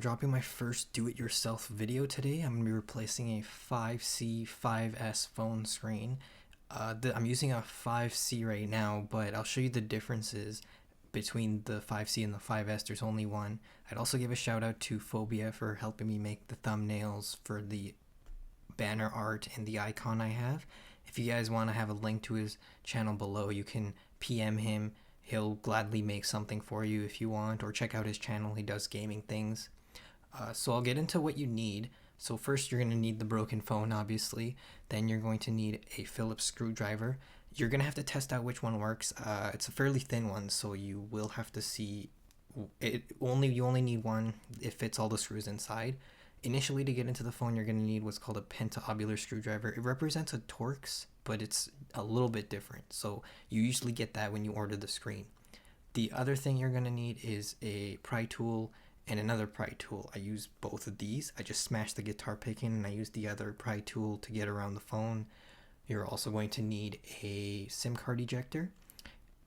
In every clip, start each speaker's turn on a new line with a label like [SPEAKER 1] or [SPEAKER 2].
[SPEAKER 1] dropping my first do-it-yourself video today. I'm going to be replacing a 5C 5S phone screen. I'm using a 5C right now, but I'll show you the differences between the 5C and the 5S. There's only one. I'd also give a shout out to Phobia for helping me make the thumbnails for the banner art and the icon I have. If you guys want to have a link to his channel below, you can PM him. He'll gladly make something for you if you want, or check out his channel. He does gaming things. So I'll get into what you need. So first you're going to need the broken phone, obviously. Then you're going to need a Phillips screwdriver. You're going to have to test out which one works. It's a fairly thin one, so you will have to see it. You only need one. It fits all the screws inside. Initially, to get into the phone, you're going to need what's called a pentaobular screwdriver. It represents a Torx, but it's a little bit different. So you usually get that when you order the screen. The other thing you're going to need is a pry tool and another pry tool. I use both of these. I just smashed the guitar pick in and I use the other pry tool to get around the phone. You're also going to need a SIM card ejector,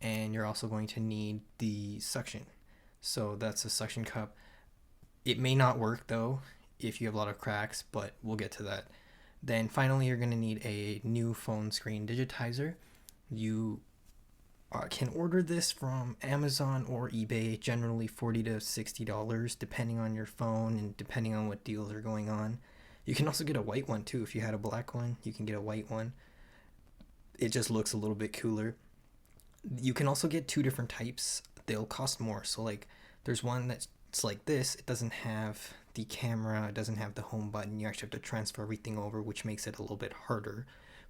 [SPEAKER 1] and you're also going to need the suction. So that's a suction cup. It may not work though if you have a lot of cracks, but we'll get to that. Then finally, you're going to need a new phone screen digitizer. You can order this from Amazon or eBay, generally $40 to $60 depending on your phone and depending on what deals are going on. You can also get a white one too. If you had a black one, you can get a white one. It just looks a little bit cooler. You can also get two different types. They'll cost more. So like there's one that's like this. It doesn't have the camera, it doesn't have the home button. You actually have to transfer everything over, which makes it a little bit harder,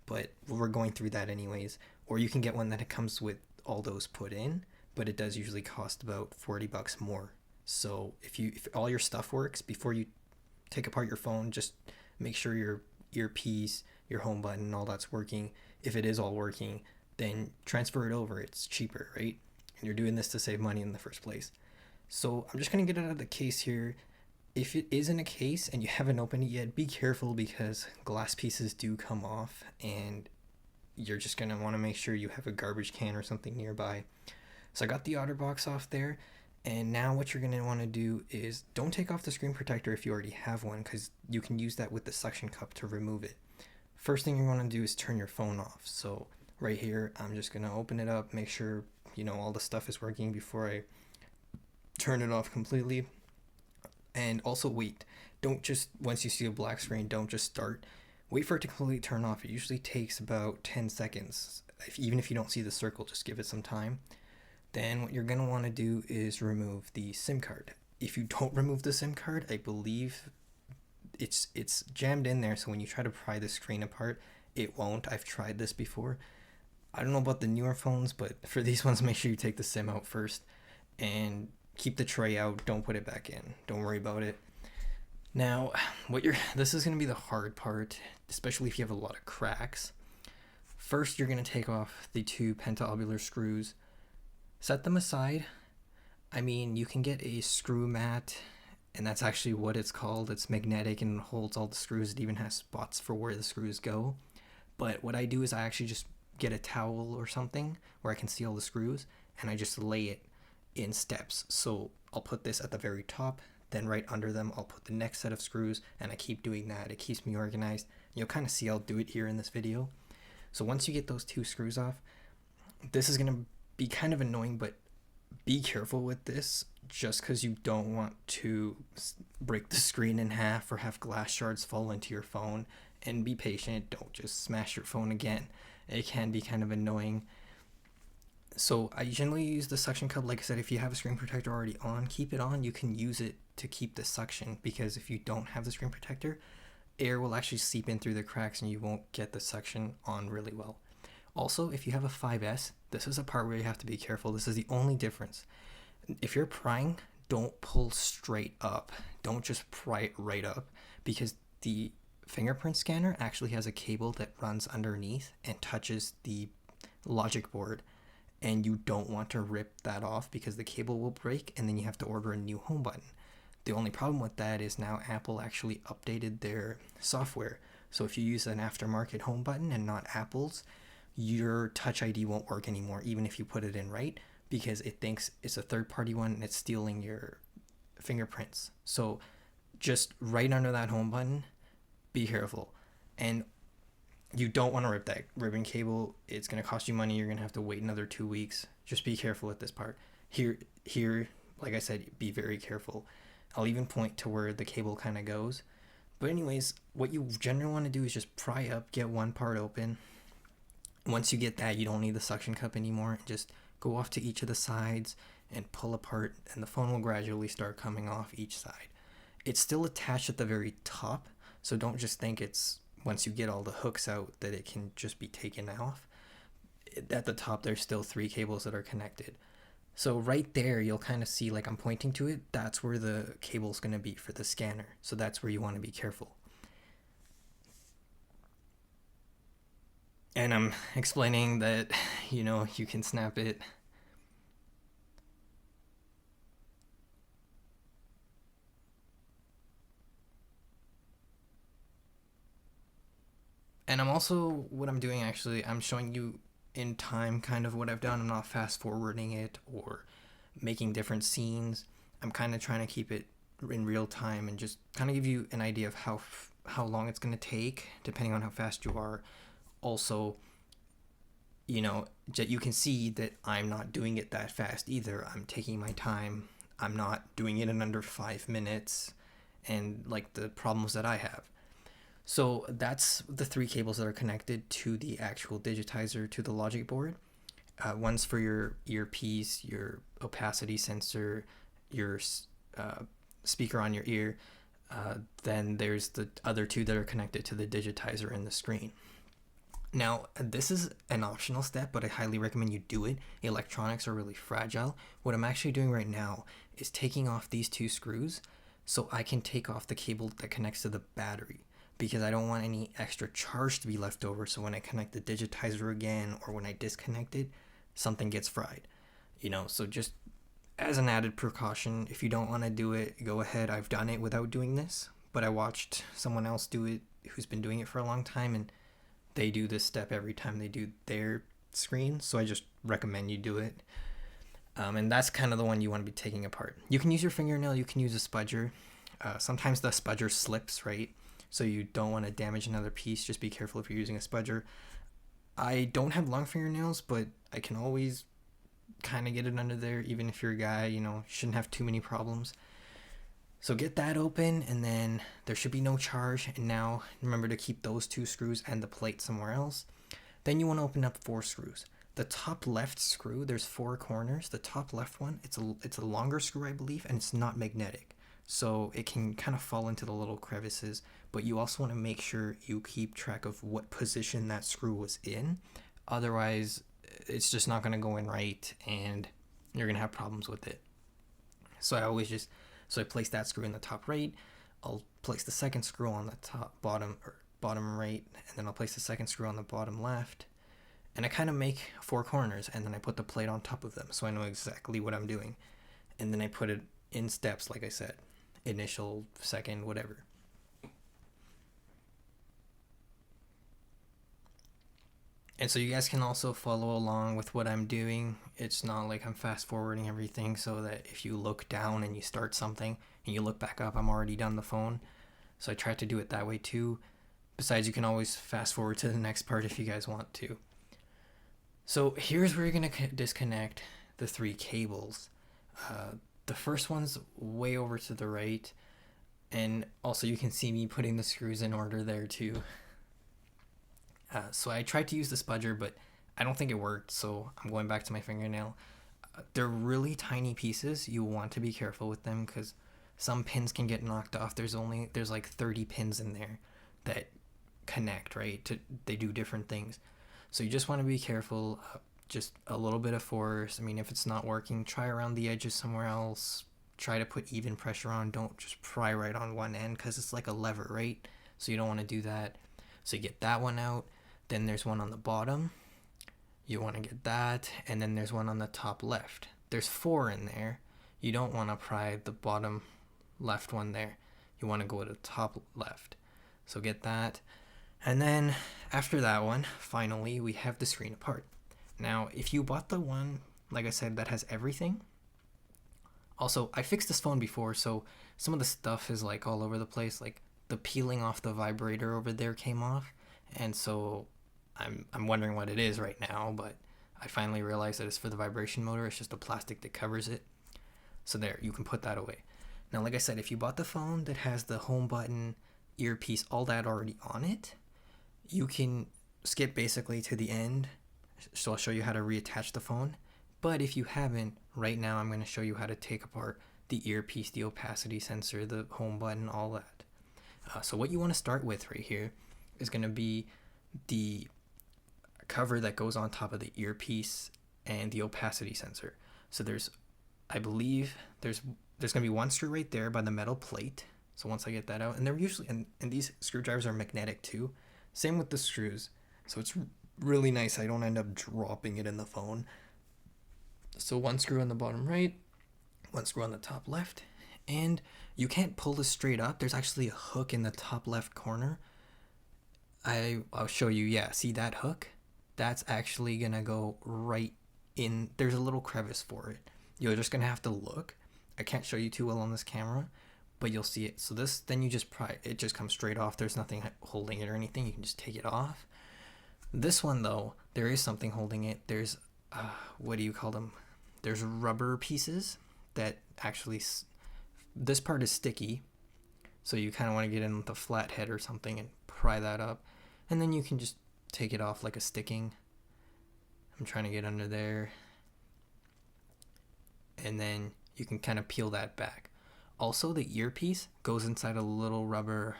[SPEAKER 1] but we're going through that anyways. Or you can get one that it comes with all those put in, but it does usually cost about $40 more. So if all your stuff works, before you take apart your phone, just make sure your earpiece, your home button, all that's working. If it is all working, then transfer it over. It's cheaper, right? And you're doing this to save money in the first place. So I'm just going to get it out of the case here. If it is in a case and you haven't opened it yet, be careful because glass pieces do come off, and you're just going to want to make sure you have a garbage can or something nearby. So I got the OtterBox off there, and now what you're going to want to do is don't take off the screen protector if you already have one, because you can use that with the suction cup to remove it. First thing you want to do is turn your phone off. So right here, I'm just going to open it up, make sure all the stuff is working before I turn it off completely. And also wait, don't just, once you see a black screen, don't just start. Wait for it to completely turn off. It usually takes about 10 seconds. Even if you don't see the circle, just give it some time. Then what you're going to want to do is remove the SIM card. If you don't remove the SIM card, I believe it's jammed in there, so when you try to pry the screen apart, it won't. I've tried this before. I don't know about the newer phones, but for these ones, make sure you take the SIM out first and keep the tray out. Don't put it back in. Don't worry about it. Now, this is going to be the hard part, especially if you have a lot of cracks. First, you're going to take off the two pentaobular screws. Set them aside. I mean, you can get a screw mat, and that's actually what it's called. It's magnetic and it holds all the screws. It even has spots for where the screws go. But what I do is I actually just get a towel or something where I can see all the screws, and I just lay it in steps. So I'll put this at the very top, then right under them I'll put the next set of screws, and I keep doing that. It keeps me organized. You'll kind of see I'll do it here in this video. So once you get those two screws off, this is going to be kind of annoying, but be careful with this just because you don't want to break the screen in half or have glass shards fall into your phone. And be patient, don't just smash your phone again. It can be kind of annoying. So I generally use the suction cup. Like I said, if you have a screen protector already on, keep it on. You can use it to keep the suction, because if you don't have the screen protector, air will actually seep in through the cracks and you won't get the suction on really well. Also, if you have a 5S, this is a part where you have to be careful. This is the only difference. If you're prying, don't pull straight up. Don't just pry it right up, because the fingerprint scanner actually has a cable that runs underneath and touches the logic board. And you don't want to rip that off because the cable will break and then you have to order a new home button. The only problem with that is now Apple actually updated their software. So if you use an aftermarket home button and not Apple's, your Touch ID won't work anymore, even if you put it in right, because it thinks it's a third-party one and it's stealing your fingerprints. So just right under that home button, be careful. And you don't want to rip that ribbon cable. It's going to cost you money. You're going to have to wait another 2 weeks. Just be careful with this part. Here, like I said, be very careful. I'll even point to where the cable kind of goes. But anyways, what you generally want to do is just pry up, get one part open. Once you get that, you don't need the suction cup anymore. Just go off to each of the sides and pull apart, and the phone will gradually start coming off each side. It's still attached at the very top, so don't just think it's once you get all the hooks out that it can just be taken off. At the top, there's still 3 cables that are connected. So right there, you'll kind of see, like I'm pointing to it, that's where the cable's going to be for the scanner. So that's where you want to be careful. And I'm explaining that, you can snap it. And what I'm doing actually, I'm showing you in time kind of what I've done. I'm not fast forwarding it or making different scenes. I'm kind of trying to keep it in real time and just kind of give you an idea of how long it's going to take depending on how fast you are. Also, you can see that I'm not doing it that fast either. I'm taking my time. I'm not doing it in under 5 minutes, and like the problems that I have. So that's the 3 cables that are connected to the actual digitizer, to the logic board. One's for your earpiece, your opacity sensor, your speaker on your ear. Then there's the other 2 that are connected to the digitizer and the screen. Now, this is an optional step, but I highly recommend you do it. Electronics are really fragile. What I'm actually doing right now is taking off these 2 screws so I can take off the cable that connects to the battery, because I don't want any extra charge to be left over. So when I connect the digitizer again, or when I disconnect it, something gets fried. So just as an added precaution, if you don't want to do it, go ahead. I've done it without doing this, but I watched someone else do it who's been doing it for a long time, and they do this step every time they do their screen. So I just recommend you do it. And that's kind of the one you want to be taking apart. You can use your fingernail, you can use a spudger. Sometimes the spudger slips, right? So you don't want to damage another piece. Just be careful if you're using a spudger. I don't have long fingernails, but I can always kind of get it under there. Even if you're a guy, shouldn't have too many problems. So get that open, and then there should be no charge. And now remember to keep those 2 screws and the plate somewhere else. Then you want to open up 4 screws. The top left screw, there's 4 corners. The top left one, it's a longer screw, I believe, and it's not magnetic. So it can kind of fall into the little crevices, but you also want to make sure you keep track of what position that screw was in. Otherwise, it's just not going to go in right, and you're going to have problems with it. So I place that screw in the top right. I'll place the second screw on the bottom right, and then I'll place the second screw on the bottom left. And I kind of make 4 corners, and then I put the plate on top of them, so I know exactly what I'm doing. And then I put it in steps, like I said. Initial, second, whatever. And so you guys can also follow along with what I'm doing. It's not like I'm fast forwarding everything, so that if you look down and you start something and you look back up, I'm already done the phone. So I try to do it that way too. Besides, you can always fast forward to the next part if you guys want to. So here's where you're going to disconnect the 3 cables. The first one's way over to the right, and also you can see me putting the screws in order there too. So I tried to use the spudger, but I don't think it worked, so I'm going back to my fingernail. They're really tiny pieces. You want to be careful with them because some pins can get knocked off. There's like 30 pins in there that connect, right? They do different things. So you just want to be careful. Just a little bit of force. I mean, if it's not working, try around the edges somewhere else. Try to put even pressure on. Don't just pry right on one end because it's like a lever, right? So you don't want to do that. So you get that one out. Then there's one on the bottom. You want to get that. And then there's one on the top left. There's 4 in there. You don't want to pry the bottom left one there. You want to go to the top left. So get that. And then after that one, finally, we have the screen apart. Now, if you bought the one, like I said, that has everything. Also, I fixed this phone before, so some of the stuff is like all over the place. Like the peeling off the vibrator over there came off, and so I'm wondering what it is right now. But I finally realized that it's for the vibration motor. It's just a plastic that covers it. So there, you can put that away. Now, like I said, if you bought the phone that has the home button, earpiece, all that already on it, you can skip basically to the end. So I'll show you how to reattach the phone. But if you haven't, right now I'm going to show you how to take apart the earpiece, the opacity sensor, the home button, all that. So what you want to start with right here is going to be the cover that goes on top of the earpiece and the opacity sensor. So I believe there's going to be one screw right there by the metal plate. So once I get that out, and they're usually, and these screwdrivers are magnetic too. Same with the screws. So it's really nice. I don't end up dropping it in the phone. So one screw on the bottom right, one screw on the top left, and you can't pull this straight up. There's actually a hook in the top left corner. I'll show you. Yeah, see that hook? That's actually gonna go right in. There's a little crevice for it. You're just gonna have to look. I can't show you too well on this camera, but you'll see it. So this, then you just pry it, just comes straight off. There's nothing holding it or anything. You can just take it off. This one though, there is something holding it. There's what do you call them? There's rubber pieces that actually, this part is sticky, so you kind of want to get in with a flat head or something and pry that up, and then you can just take it off like a sticking. I'm trying to get under there, and then you can kind of peel that back. Also, the earpiece goes inside a little rubber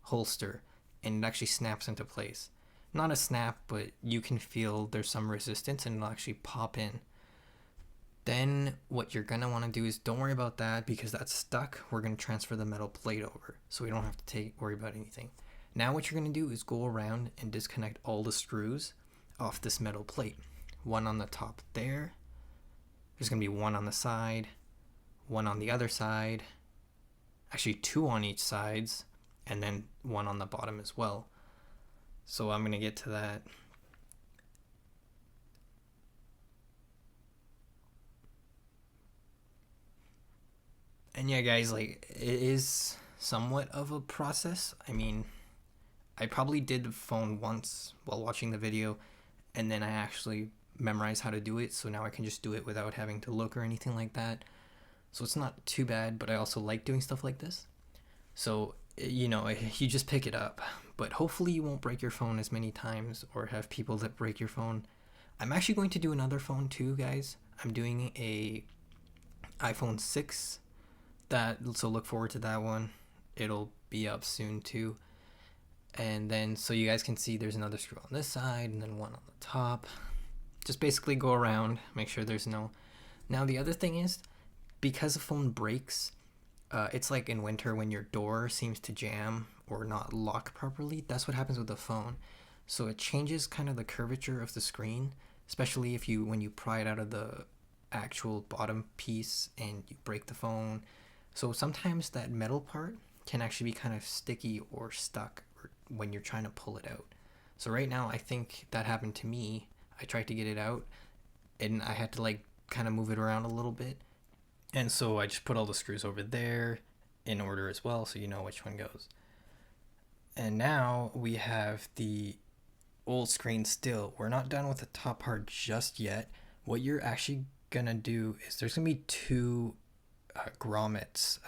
[SPEAKER 1] holster, and it actually snaps into place. Not a snap, but you can feel there's some resistance and it'll actually pop in. Then what you're going to want to do is, don't worry about that because that's stuck. We're going to transfer the metal plate over so we don't have to worry about anything. Now what you're going to do is go around and disconnect all the screws off this metal plate. One on the top there. There's going to be one on the side, one on the other side, actually two on each sides, and then one on the bottom as well. So I'm going to get to that. And yeah, guys, like, it is somewhat of a process. I mean, I probably did the phone once while watching the video, and then I actually memorized how to do it, so now I can just do it without having to look or anything like that. So it's not too bad, but I also like doing stuff like this. So, you know, you just pick it up, but hopefully you won't break your phone as many times or have people that break your phone. I'm actually going to do another phone too, guys. I'm doing a iPhone 6. So look forward to that one. It'll be up soon too. And then so you guys can see there's another screw on this side and then one on the top. Just basically go around, make sure there's no. Now the other thing is, because the phone breaks, it's like in winter when your door seems to jam or not lock properly. That's what happens with the phone. So it changes kind of the curvature of the screen, especially if when you pry it out of the actual bottom piece and you break the phone. So sometimes that metal part can actually be kind of sticky or stuck when you're trying to pull it out. So right now I think that happened to me. I tried to get it out and I had to like kind of move it around a little bit. And so I just put all the screws over there in order as well, so you know which one goes. And now we have the old screen still. We're not done with the top part just yet. What you're actually gonna do is there's gonna be two grommets.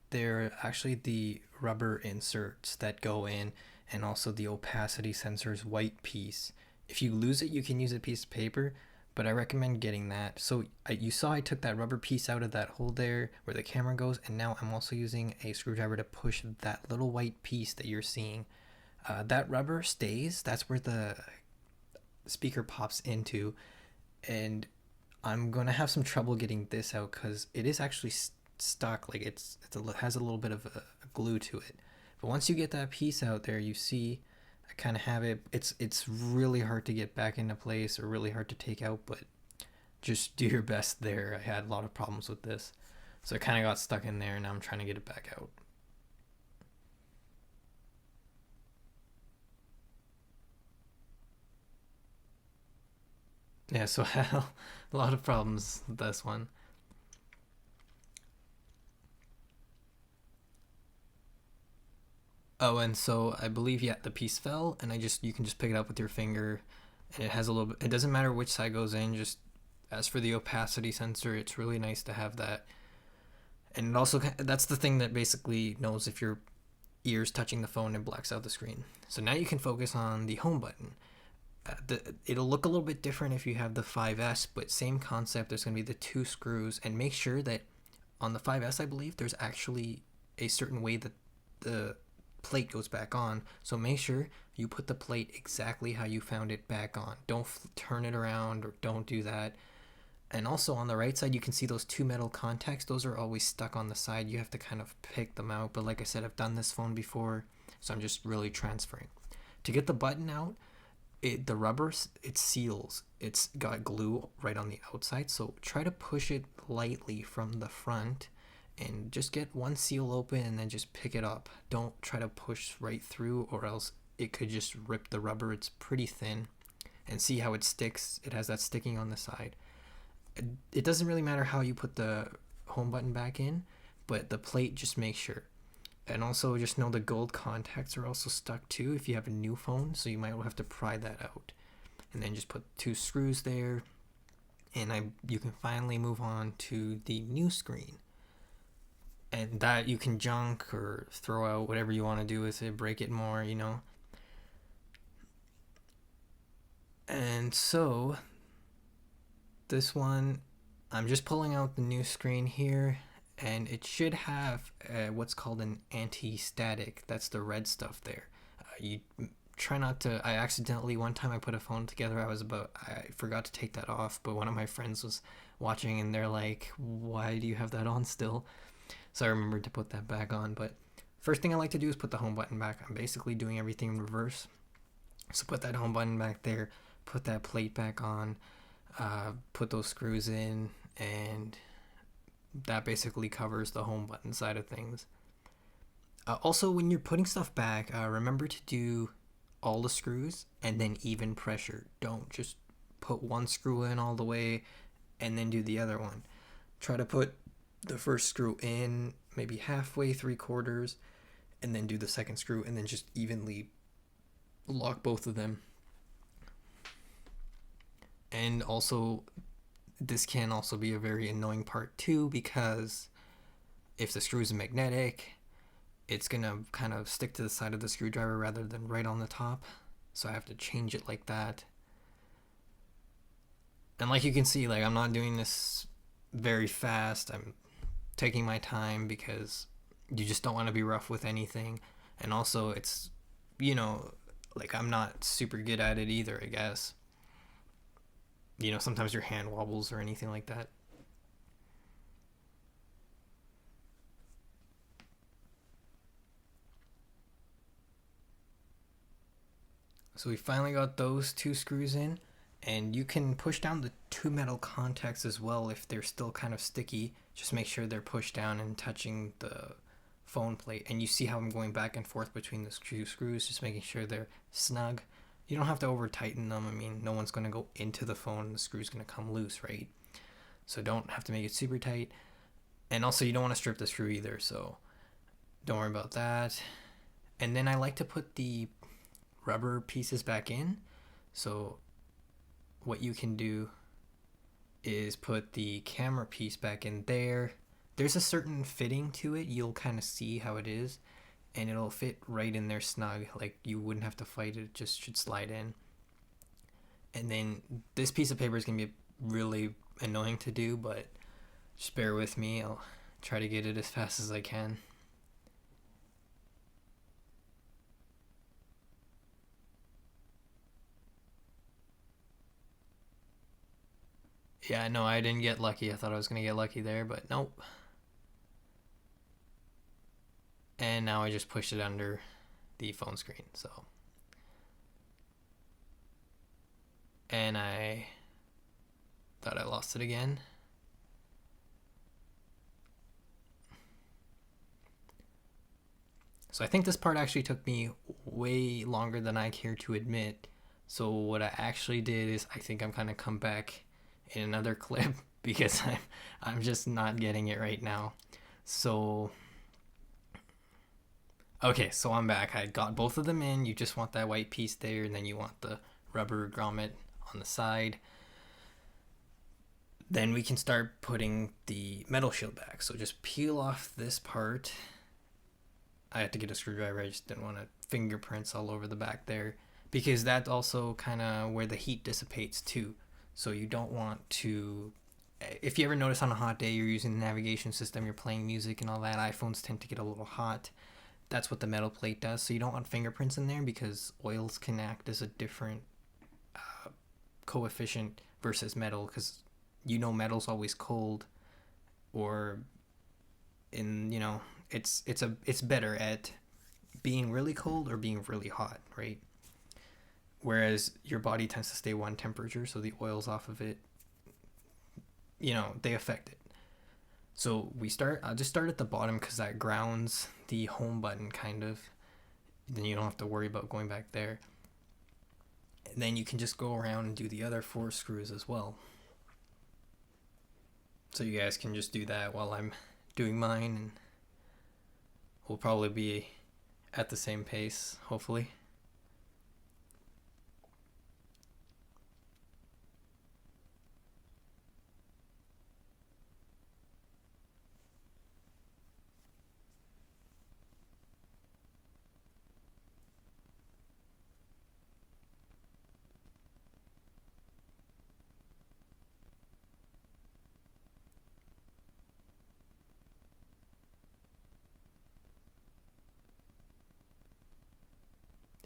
[SPEAKER 1] They're actually the rubber inserts that go in, and also the opacity sensor's white piece. If you lose it, you can use a piece of paper, but I recommend getting that. So you saw I took that rubber piece out of that hole there where the camera goes, and now I'm also using a screwdriver to push that little white piece that you're seeing. That rubber stays. That's where the speaker pops into, and I'm gonna have some trouble getting this out because it is actually stuck. Like it has a little bit of a glue to it. But once you get that piece out there, you see I kind of have it. It's really hard to get back into place or really hard to take out, but just do your best there. I had a lot of problems with this, so it kind of got stuck in there, and now I'm trying to get it back out. Yeah, so I had a lot of problems with this one. Oh, and so I believe, yeah, the piece fell, and you can just pick it up with your finger, and it has a little bit. It doesn't matter which side goes in. Just as for the opacity sensor, it's really nice to have that, and it also that's the thing that basically knows if your ears touching the phone and blacks out the screen. So now you can focus on the home button. It'll look a little bit different if you have the 5S, but same concept. There's going to be the two screws, and make sure that on the 5S, I believe there's actually a certain way that the plate goes back on. So make sure you put the plate exactly how you found it back on. Don't turn it around, or don't do that. And also on the right side, you can see those two metal contacts. Those are always stuck on the side. You have to kind of pick them out. But like I said, I've done this phone before, so I'm just really transferring. To get the button out, the rubber, it seals. It's got glue right on the outside, so try to push it lightly from the front and just get one seal open and then just pick it up. Don't try to push right through, or else it could just rip the rubber. It's pretty thin. And see how it sticks? It has that sticking on the side. It doesn't really matter how you put the home button back in, but the plate, just make sure. And also just know the gold contacts are also stuck too if you have a new phone, so you might have to pry that out. And then just put two screws there, and you can finally move on to the new screen. And that you can junk or throw out, whatever you want to do with it, break it more, you know. And so this one, I'm just pulling out the new screen here, and it should have what's called an anti-static. That's the red stuff there. You try not to. I accidentally, one time I put a phone together, I forgot to take that off, but one of my friends was watching, and they're like, why do you have that on still? So I remembered to put that back on. But first thing I like to do is put the home button back. I'm basically doing everything in reverse. So put that home button back there, put that plate back on, put those screws in, and that basically covers the home button side of things. Also, when you're putting stuff back, remember to do all the screws and then even pressure. Don't just put one screw in all the way and then do the other one. Try to put the first screw in maybe halfway, 3/4, and then do the second screw, and then just evenly lock both of them. And also, this can also be a very annoying part too, because if the screw is magnetic, it's gonna kind of stick to the side of the screwdriver rather than right on the top. So I have to change it like that. And like you can see, like, I'm not doing this very fast. I'm taking my time because you just don't want to be rough with anything. And also, it's, like, I'm not super good at it either, I guess. Sometimes your hand wobbles or anything like that. So we finally got those two screws in, and you can push down the two metal contacts as well if they're still kind of sticky. Just make sure they're pushed down and touching the phone plate. And you see how I'm going back and forth between the two screws, just making sure they're snug. You don't have to over tighten them. I mean, no one's going to go into the phone and the screw's going to come loose, right? So don't have to make it super tight. And also, you don't want to strip the screw either, so don't worry about that. And then I like to put the rubber pieces back in. So what you can do is put the camera piece back in there. There's a certain fitting to it. You'll kind of see how it is, and it'll fit right in there snug. Like, you wouldn't have to fight it. It just should slide in. And then this piece of paper is going to be really annoying to do, but just bear with me. I'll try to get it as fast as I can. Yeah, no, I didn't get lucky. I thought I was going to get lucky there, but nope. And now I just pushed it under the phone screen, so. And I thought I lost it again. So I think this part actually took me way longer than I care to admit. So what I actually did is, I think I'm gonna come back in another clip because I'm just not getting it right now. So Okay, so I'm back. I got both of them in. You just want that white piece there, and then you want the rubber grommet on the side. Then we can start putting the metal shield back. So just peel off this part. I had to get a screwdriver. I just didn't want to fingerprints all over the back there, because that's also kind of where the heat dissipates too. So you don't want to. If you ever notice on a hot day you're using the navigation system, you're playing music and all that, iPhones tend to get a little hot. That's what the metal plate does. So you don't want fingerprints in there, because oils can act as a different coefficient versus metal, because metal's always cold, or it's better at being really cold or being really hot, right? Whereas your body tends to stay one temperature, so the oils off of it, they affect it. So I'll just start at the bottom, because that grounds the home button kind of. Then you don't have to worry about going back there. And then you can just go around and do the other 4 screws as well. So you guys can just do that while I'm doing mine, and we'll probably be at the same pace, hopefully.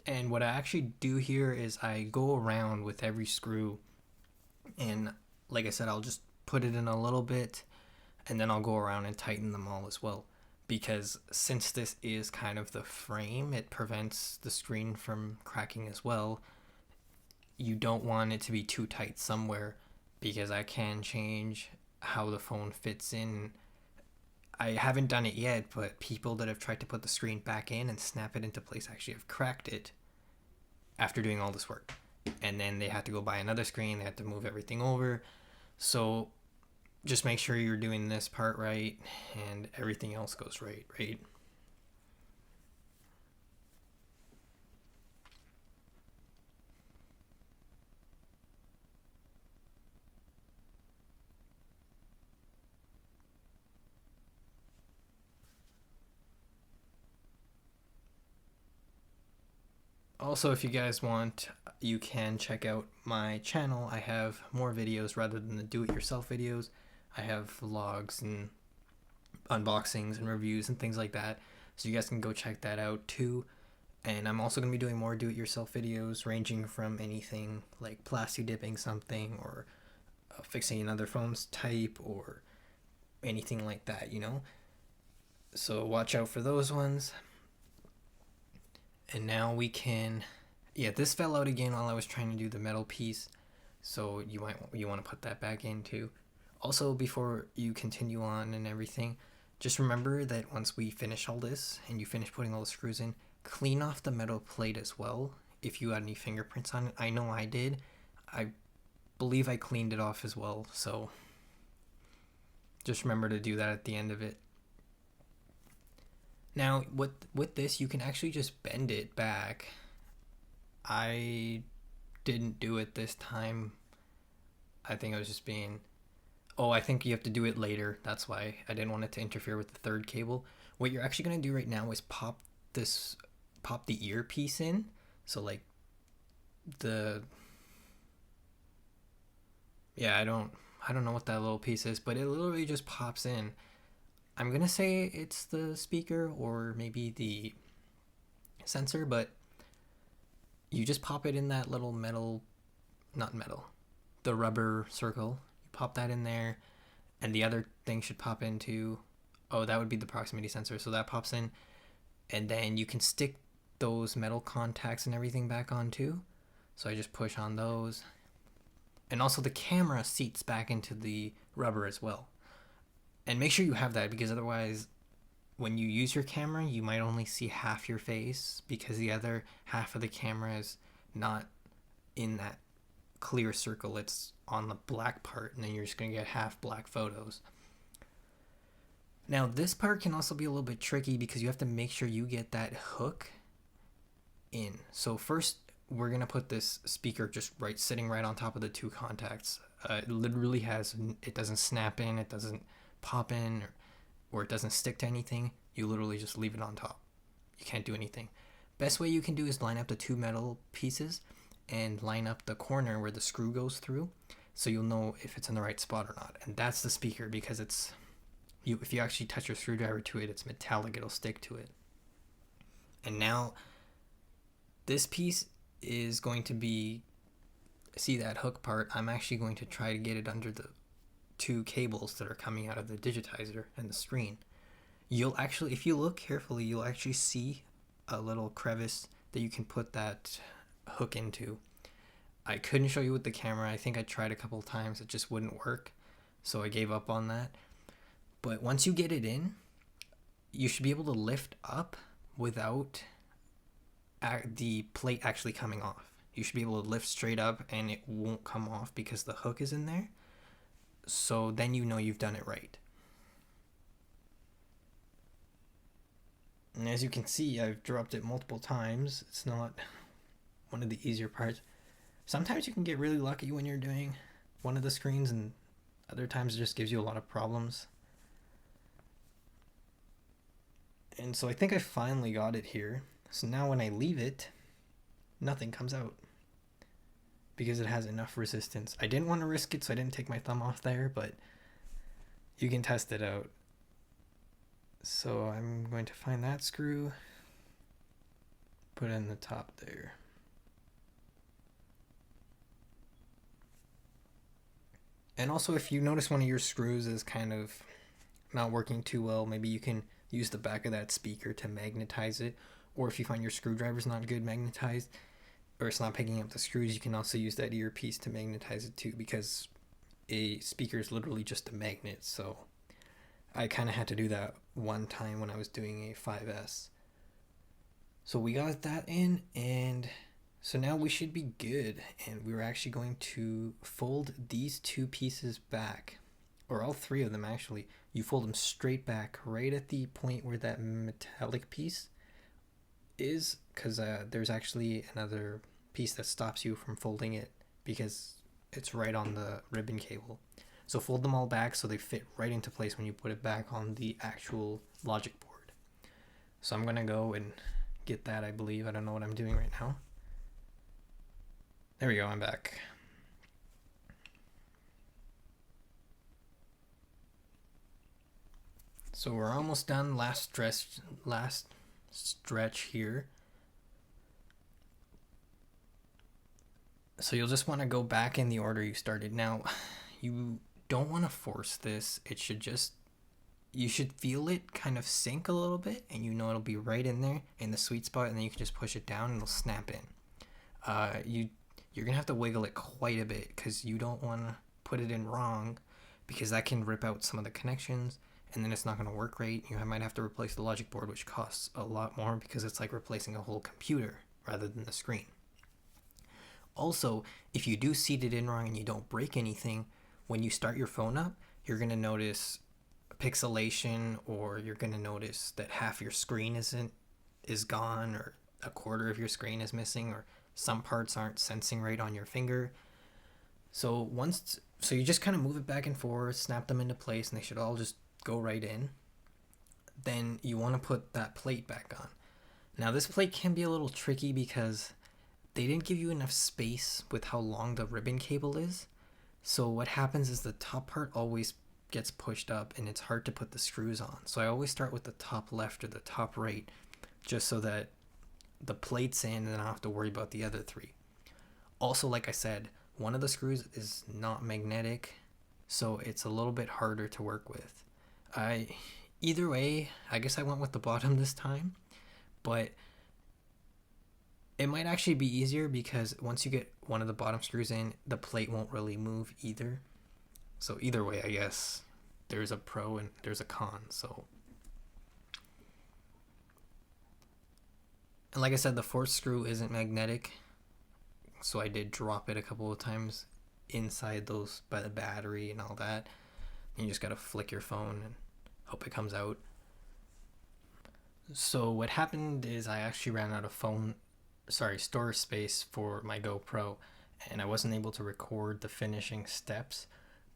[SPEAKER 1] And what I actually do here is I go around with every screw, and like I said, I'll just put it in a little bit, and then I'll go around and tighten them all as well. Because since this is kind of the frame, it prevents the screen from cracking as well. You don't want it to be too tight somewhere, because I can change how the phone fits in. I haven't done it yet, but people that have tried to put the screen back in and snap it into place actually have cracked it after doing all this work. And then they had to go buy another screen, they had to move everything over. So just make sure you're doing this part right, and everything else goes right? Also, if you guys want, you can check out my channel. I have more videos rather than the do-it-yourself videos. I have vlogs and unboxings and reviews and things like that. So you guys can go check that out too. And I'm also going to be doing more do-it-yourself videos, ranging from anything like plastic dipping something, or fixing another phone's type, or anything like that. So watch out for those ones. And now we can, yeah, this fell out again while I was trying to do the metal piece, so you want to put that back in too. Also, before you continue on and everything, just remember that once we finish all this and you finish putting all the screws in, clean off the metal plate as well if you had any fingerprints on it. I know I did. I believe I cleaned it off as well, so just remember to do that at the end of it. Now, with this, you can actually just bend it back. I didn't do it this time. I think I was just being... Oh, I think you have to do it later. That's why I didn't want it to interfere with the third cable. What you're actually going to do right now is pop the earpiece in. So, like, the... Yeah, I don't know what that little piece is, but it literally just pops in. I'm gonna say it's the speaker or maybe the sensor, but you just pop it in that little metal, not metal, the rubber circle. You pop that in there, and the other thing should pop into, oh, that would be the proximity sensor. So that pops in, and then you can stick those metal contacts and everything back on too. So I just push on those. And also the camera seats back into the rubber as well. And make sure you have that, because otherwise when you use your camera you might only see half your face, because the other half of the camera is not in that clear circle, it's on the black part, and then you're just going to get half black photos. Now this part can also be a little bit tricky because you have to make sure you get that hook in. So first we're gonna put this speaker just right sitting right on top of the two contacts. It literally has, it doesn't snap in, it doesn't pop in, or it doesn't stick to anything. You literally just leave it on top. You can't do anything. Best way you can do is line up the two metal pieces and line up the corner where the screw goes through, so you'll know if it's in the right spot or not. And that's the speaker, because it's you, if you actually touch your screwdriver to it, it's metallic, it'll stick to it. And now this piece is going to be, see that hook part, I'm actually going to try to get it under the two cables that are coming out of the digitizer and the screen. You'll actually, if you look carefully, you'll actually see a little crevice that you can put that hook into. I couldn't show you with the camera. I think I tried a couple of times. It just wouldn't work, so I gave up on that. But once you get it in, you should be able to lift up without the plate actually coming off. You should be able to lift straight up and it won't come off because the hook is in there. So then you know you've done it right. And as you can see, I've dropped it multiple times. It's not one of the easier parts. Sometimes you can get really lucky when you're doing one of the screens, and other times it just gives you a lot of problems. And so I think I finally got it here. So now when I leave it, nothing comes out because it has enough resistance. I didn't want to risk it, so I didn't take my thumb off there, but you can test it out. So I'm going to find that screw, put it in the top there. And also, if you notice one of your screws is kind of not working too well, maybe you can use the back of that speaker to magnetize it. Or if you find your screwdriver's not good magnetized, or it's not picking up the screws, you can also use that earpiece to magnetize it too, because a speaker is literally just a magnet. So I kind of had to do that one time when I was doing a 5S. So we got that in, and so now we should be good. And we're actually going to fold these two pieces back, or all three of them actually. You fold them straight back right at the point where that metallic piece is, because there's actually another piece that stops you from folding it because it's right on the ribbon cable. So fold them all back so they fit right into place when you put it back on the actual logic board. So I'm going to go and get that, I believe. I don't know what I'm doing right now. There we go, I'm back. So we're almost done. Last stretch here. So you'll just want to go back in the order you started. Now, you don't want to force this. It should just, you should feel it kind of sink a little bit, and you know it'll be right in there in the sweet spot, and then you can just push it down and it'll snap in. You're gonna have to wiggle it quite a bit because you don't want to put it in wrong, because that can rip out some of the connections, and then it's not going to work right. You might have to replace the logic board, which costs a lot more because it's like replacing a whole computer rather than the screen. Also, if you do seat it in wrong and you don't break anything, when you start your phone up, you're going to notice pixelation, or you're going to notice that half your screen is gone, or a quarter of your screen is missing, or some parts aren't sensing right on your finger. So you just kind of move it back and forth, snap them into place, and they should all just go right in. Then you want to put that plate back on. Now this plate can be a little tricky because they didn't give you enough space with how long the ribbon cable is. So what happens is the top part always gets pushed up and it's hard to put the screws on. So I always start with the top left or the top right, just so that the plate's in and then I don't have to worry about the other three. Also, like I said, one of the screws is not magnetic, so it's a little bit harder to work with. Either way, I guess I went with the bottom this time, but it might actually be easier because once you get one of the bottom screws in, the plate won't really move either. So either way, I guess there's a pro and there's a con. So, and like I said, the fourth screw isn't magnetic, so I did drop it a couple of times inside those by the battery and all that. You just gotta flick your phone and Hope it comes out. So what happened is I actually ran out of storage space for my GoPro, and I wasn't able to record the finishing steps.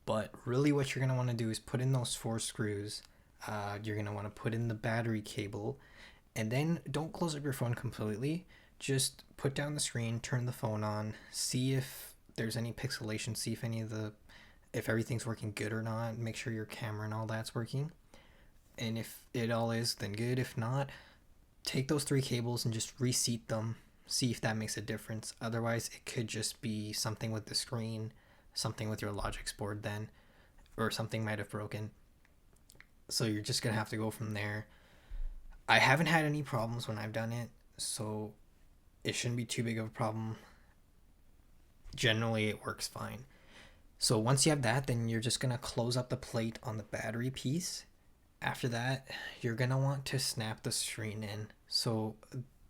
[SPEAKER 1] But really, what you're gonna want to do is put in those 4 screws. You're gonna want to put in the battery cable, and then don't close up your phone completely. Just put down the screen, turn the phone on, see if there's any pixelation, see if everything's working good or not. Make sure your camera and all that's working. And if it all is, then good. If not, take those 3 cables and just reseat them. See if that makes a difference. Otherwise, it could just be something with the screen, something with your Logix board then, or something might have broken. So you're just gonna have to go from there. I haven't had any problems when I've done it, so it shouldn't be too big of a problem. Generally, it works fine. So once you have that, then you're just gonna close up the plate on the battery piece. After that, you're gonna want to snap the screen in. So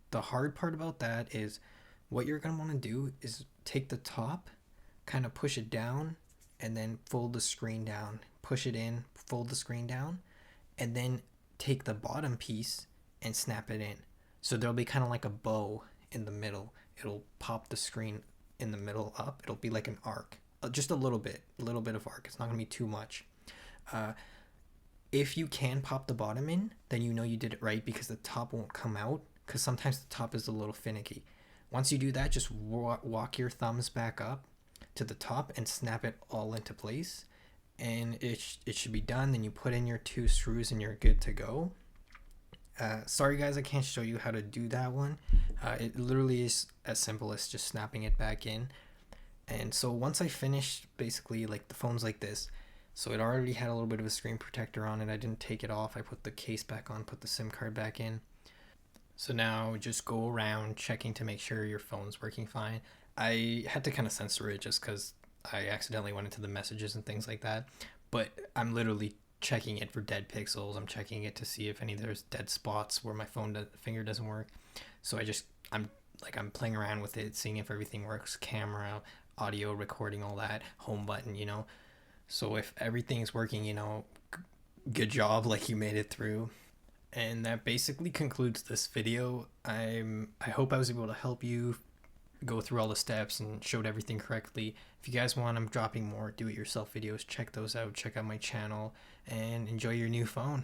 [SPEAKER 1] the hard part about that is what you're gonna want to do is take the top, kind of push it down, and then fold the screen down. Push it in, fold the screen down, and then take the bottom piece and snap it in. So there'll be kind of like a bow in the middle. It'll pop the screen in the middle up. It'll be like an arc, just a little bit of arc. It's not gonna be too much. If you can pop the bottom in, then you know you did it right because the top won't come out, because sometimes the top is a little finicky. Once you do that, just walk your thumbs back up to the top and snap it all into place, and it should be done. Then you put in your 2 screws and you're good to go. Sorry guys, I can't show you how to do that one. It literally is as simple as just snapping it back in. And so once I finished, basically, like, the phone's like this, so it already had a little bit of a screen protector on it. I didn't take it off. I put the case back on, put the SIM card back in. So now just go around checking to make sure your phone's working fine. I had to kind of censor it just because I accidentally went into the messages and things like that. But I'm literally checking it for dead pixels. I'm checking it to see if there's dead spots where my finger doesn't work. So I'm playing around with it, seeing if everything works, camera, audio, recording, all that, home button. So if everything's working, good job, like, you made it through. And that basically concludes this video. I hope I was able to help you go through all the steps and showed everything correctly. If you guys want, I'm dropping more do-it-yourself videos. Check those out. Check out my channel and enjoy your new phone.